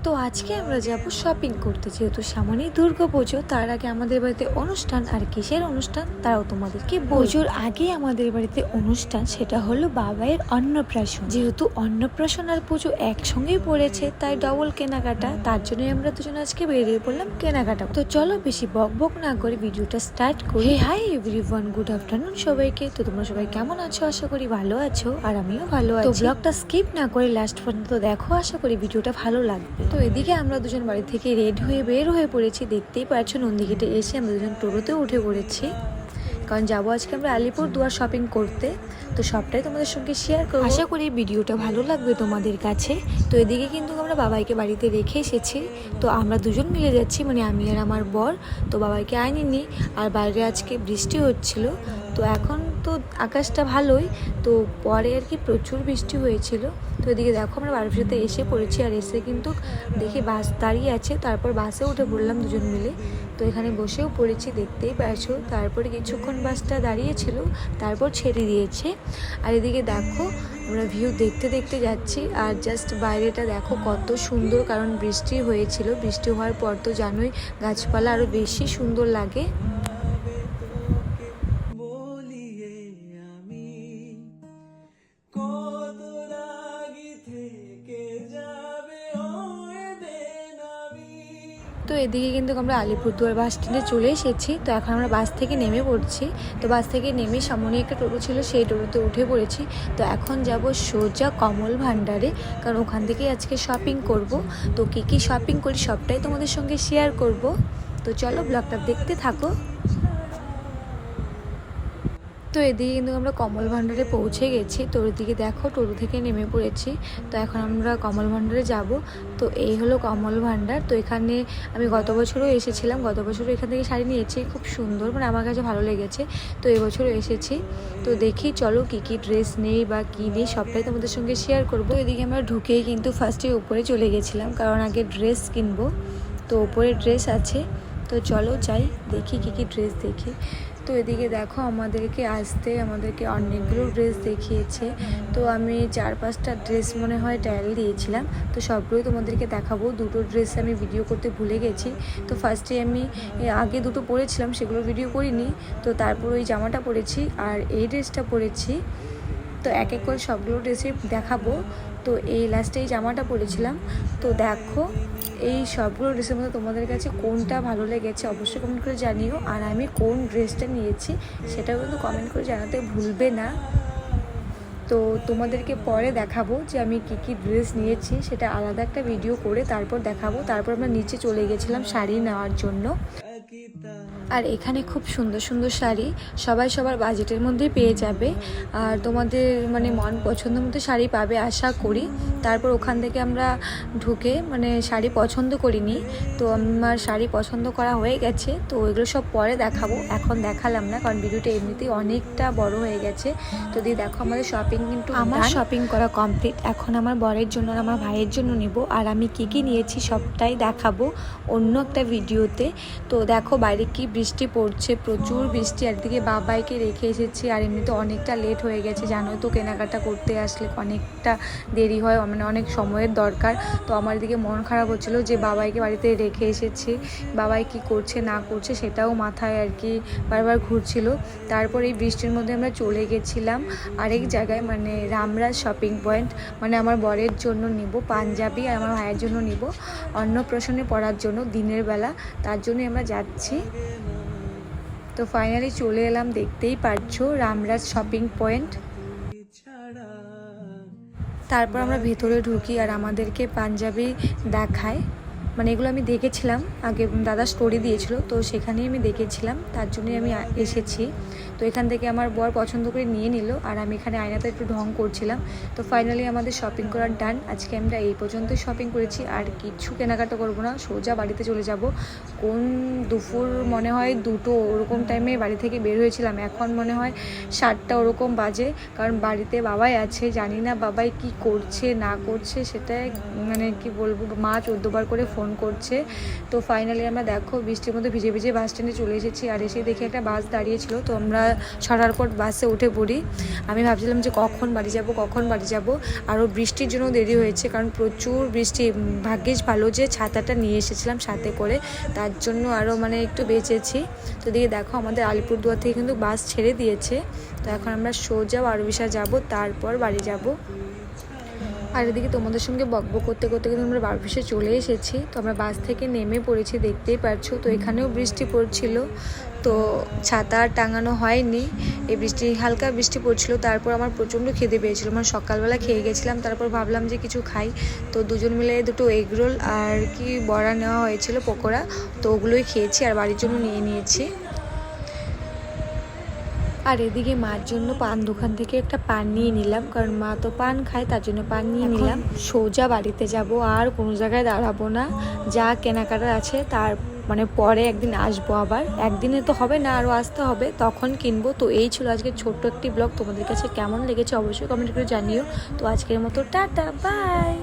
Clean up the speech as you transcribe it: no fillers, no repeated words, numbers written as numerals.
তো আজকে আমরা যাব শপিং করতে, যেহেতু সামনেই দুর্গাপুজো। তার আগে আমাদের বাড়িতে অনুষ্ঠান। আর কিসের অনুষ্ঠান তারাও তোমাদেরকে পুজোর আগে আমাদের বাড়িতে অনুষ্ঠান, সেটা হলো বাবাইয়ের অন্নপ্রাশন। যেহেতু অন্নপ্রাশন আর পুজো একসঙ্গেই পড়েছে, তাই ডবল কেনাকাটা। তার জন্যই আমরা দুজন আজকে বেরিয়ে পড়লাম কেনাকাটা। তো চলো বেশি বক বক না করে ভিডিওটা স্টার্ট করি। হাই এভরিওয়ান, গুড আফটারনুন সবাইকে। তো তোমরা সবাই কেমন আছো? আশা করি ভালো আছো, আর আমিও ভালো আছি। তো ব্লগটা স্কিপ না করে লাস্ট পর্যন্ত দেখো, আশা করি ভিডিওটা ভালো লাগবে। তো এদিকে আমরা দুজন বাড়ি থেকে রেড হয়ে বের হয়ে পড়েছি। দেখতেই পাচ্ছ নন্দীঘাটে এসে আমরা দুজন টোটোতে উঠে পড়েছি, কারণ যাবো আজকে আমরা আলিপুরদুয়ার শপিং করতে। তো সবটাই তোমাদের সঙ্গে শেয়ার করবো। আশা করি ভিডিওটা ভালো লাগবে তোমাদের কাছে। তো এদিকে কিন্তু আমরা বাবাইকে বাড়িতে রেখে এসেছি। তো আমরা দুজন মিলে যাচ্ছি, মানে আমি আর আমার বর। তো বাবাইকে আনিনি, আর বাইরে আজকে বৃষ্টি হচ্ছিল। তো এখন তো আকাশটা ভালোই, তো পরে আর কি প্রচুর বৃষ্টি হয়েছিল। তো এদিকে দেখো আমরা বারোশোতে এসে পড়েছি, আর এসে কিন্তু দেখি বাস দাঁড়িয়ে আছে। তারপর বাসে উঠে পড়লাম দুজন মিলে। তো এখানে বসেও পড়েছি, দেখতেই পাচ্ছ। তারপরে কিছুক্ষণ বাসটা দাঁড়িয়েছিল, তারপর ছেড়ে দিয়েছে। আর এদিকে দেখো আমরা ভিউ দেখতে দেখতে যাচ্ছি। আর জাস্ট বাইরেটা দেখো কত সুন্দর, কারণ বৃষ্টি হয়েছিল। বৃষ্টি হওয়ার পর তো জানোই গাছপালা আরও বেশি সুন্দর লাগে। তো এদিকে কিন্তু আমরা আলিপুরদুয়ার বাস স্ট্যান্ডে চলে এসেছি। তো এখন আমরা বাস থেকে নেমে পড়ছি। তো বাস থেকে নেমে সামনে একটা টোটো ছিল, সেই টোটোতে উঠে পড়েছি। তো এখন যাব সোজা কমল ভান্ডারে, কারণ ওখান থেকেই আজকে শপিং করব। তো কী কী শপিং করি সবটাই তোমাদের সঙ্গে শেয়ার করব। তো চলো ব্লগটা দেখতে থাকো। তো এদিকে কিন্তু আমরা কমল ভান্ডারে পৌঁছে গেছি। তো ওদিকে দেখো টোটো থেকে নেমে পড়েছি। তো এখন আমরা কমল ভান্ডারে যাব। তো এই হলো কমল ভান্ডার। তো এখানে আমি গত বছরও এসেছিলাম, গত বছরও এখান থেকে শাড়ি নিয়েছি, খুব সুন্দর, মানে আমার কাছে ভালো লেগেছে। তো এবছরও এসেছি। তো দেখি চলো কী কী ড্রেস নেই বা কী নেই সবটাই তোমাদের সঙ্গে শেয়ার করবো। এদিকে আমরা ঢুকেই কিন্তু ফার্স্টে উপরে চলে গেছিলাম, কারণ আগে ড্রেস কিনবো। তো উপরে ড্রেস আছে, তো চলো যাই দেখি কী কী ড্রেস দেখি। তো এদিকে দেখো আমাদেরকে অনেকগুলো ড্রেস দেখিয়েছে। তো আমি 4-5টা ড্রেস মনে হয় ট্রায়াল দিয়েছিলাম। তো সবগুলোই তোমাদেরকে দেখাবো। দুটো ড্রেস আমি ভিডিও করতে ভুলে গেছি। তো ফার্স্টে আমি আগে দুটো পরেছিলাম, সেগুলো ভিডিও করিনি। তো তারপর ওই জামাটা পরেছি আর এই ড্রেসটা পরেছি। তো এক এক করে সবগুলো ড্রেসই দেখাবো। তো এই লাস্টে এই জামাটা পরেছিলাম। তো দেখো এই সবগুলো ড্রেসের মধ্যে তোমাদের কাছে কোনটা ভালো লেগেছে অবশ্যই কমেন্ট করে জানিও। আর আমি কোন ড্রেসটা নিয়েছি সেটাও কিন্তু কমেন্ট করে জানাতে ভুলবে না। তো তোমাদেরকে পরে দেখাবো যে আমি কী কী ড্রেস নিয়েছি, সেটা আলাদা একটা ভিডিও করে তারপর দেখাবো। তারপর আমরা নিচে চলে গেছিলাম শাড়ি নেওয়ার জন্য। আর এখানে খুব সুন্দর সুন্দর শাড়ি সবাই সবার বাজেটের মধ্যেই পেয়ে যাবে। আর তোমাদের মানে মন পছন্দ মতো শাড়ি পাবে আশা করি। তারপর ওখান থেকে আমরা ঢুকে মানে শাড়ি পছন্দ করিনি। তো আমার শাড়ি পছন্দ করা হয়ে গেছে। তো ওইগুলো সব পরে দেখাবো, এখন দেখালাম না, কারণ ভিডিওটা এমনিতেই অনেকটা বড় হয়ে গেছে। তো দিয়ে দেখো আমাদের শপিং কিন্তু আমার শপিং করা কমপ্লিট। এখন আমার বরের জন্য আর আমার ভাইয়ের জন্য নিব। আর আমি কী কী নিয়েছি সবটাই দেখাবো অন্য একটা ভিডিওতে। তো দেখো বাইরে কি বৃষ্টি পড়ছে, প্রচুর বৃষ্টি। একদিকে বাবাইকে রেখে এসেছি, আর এমনিতে অনেকটা লেট হয়ে গেছে। জানো তো কেনাকাটা করতে আসলে অনেকটা দেরি হয়, মানে অনেক সময়ের দরকার। তো আমার দিকে মন খারাপ হচ্ছিলো যে বাবাইকে বাড়িতে রেখে এসেছি, বাবাই কি করছে না করছে সেটাও মাথায় আর কি বারবার ঘুরছিল। তারপর এই বৃষ্টির মধ্যে আমরা চলে গেছিলাম আরেক জায়গায়, মানে রামরাজ শপিং পয়েন্ট। মানে আমার বরের জন্য নিব পাঞ্জাবি, আর আমার ভাইয়ের জন্য নিব অন্নপ্রাশনে পরার জন্য দিনের বেলা। তার জন্যই আমরা যাচ্ছি। তো ফাইনালি চলে এলাম, দেখতেই পারছো রামরাজ শপিং পয়েন্ট। তারপর আমরা ভেতরে ঢুকি, আর আমাদেরকে পাঞ্জাবি দেখায়। মানে এগুলো আমি দেখেছিলাম আগে, দাদা স্টোরি দিয়েছিল, তো সেখানেই আমি দেখেছিলাম, তার জন্যই আমি এসেছি। তো এখান থেকে আমার বর পছন্দ করে নিয়ে নিল, আর আমি এখানে আয়নাতে একটু ঢং করছিলাম। তো ফাইনালি আমাদের শপিং করার ডান। আজকে আমরা এই পর্যন্তই শপিং করেছি, আর কিছু কেনাকাটা করবো না, সোজা বাড়িতে চলে যাব। কোন দুপুর মনে হয় 2টো ওরকম টাইমে বাড়ি থেকে বের হয়েছিলাম, এখন মনে হয় 7টা ওরকম বাজে। কারণ বাড়িতে বাবাই আছে, জানি না বাবাই কি করছে না করছে সেটাই, মানে কি বলবো, মা 14বার করে ফোন ফোন করছে। তো ফাইনালি আমরা দেখো বৃষ্টির মধ্যে ভিজে ভিজে বাস স্ট্যান্ডে চলে এসেছি। আর এসে দেখি একটা বাস দাঁড়িয়েছিল, তো আমরা ছটার বাসে উঠে পড়ি। আমি ভাবছিলাম যে কখন বাড়ি যাব। আরও বৃষ্টির জন্য দেরি হয়েছে, কারণ প্রচুর বৃষ্টি। ভাগ্যিস ভালো যে ছাতাটা নিয়ে এসেছিলাম সাথে করে, তার জন্য আরও মানে একটু বেঁচেছি। তো দিয়ে দেখো আমাদের আলিপুরদুয়ার থেকে কিন্তু বাস ছেড়ে দিয়েছে। তো এখন আমরা সোজা বারবিশা যাব, তারপর বাড়ি যাব। আর এদিকে তোমাদের সঙ্গে বকবক করতে করতে কিন্তু আমরা বারবিশে চলে এসেছি। তো আমরা বাস থেকে নেমে পড়েছি, দেখতেই পারছো। তো এখানেও বৃষ্টি পড়ছিল, তো ছাতা টাঙানো হয়নি, এই হালকা বৃষ্টি পড়ছিল। তারপর আমার প্রচণ্ড খিদে পেয়েছিল, মানে সকালবেলা খেয়ে গেছিলাম, তারপর ভাবলাম যে কিছু খাই। তো দুজন মিলে দুটো এগরোল আর কি বড়া নেওয়া হয়েছিল, পকোড়া, তো ওগুলোই খেয়েছি আর বাড়ির জন্য নিয়ে নিয়েছি। আর এদিকে মার জন্য পান দোকান থেকে একটা পান নিয়ে নিলাম, কারণ মা তো পান খায়, তার জন্য পান নিয়ে নিলাম। সোজা বাড়িতে যাব, আর কোনো জায়গায় দাঁড়াবো না। যা কেনাকাটার আছে তার মানে পরে একদিন আসবো, আবার একদিনে তো হবে না, আরও আসতে হবে, তখন কিনবো। তো এই ছিল আজকে ছোট্ট একটি ব্লগ। তোমাদের কাছে কেমন লেগেছে অবশ্যই কমেন্ট করে জানিও। তো আজকের মতো টাটা, বাই।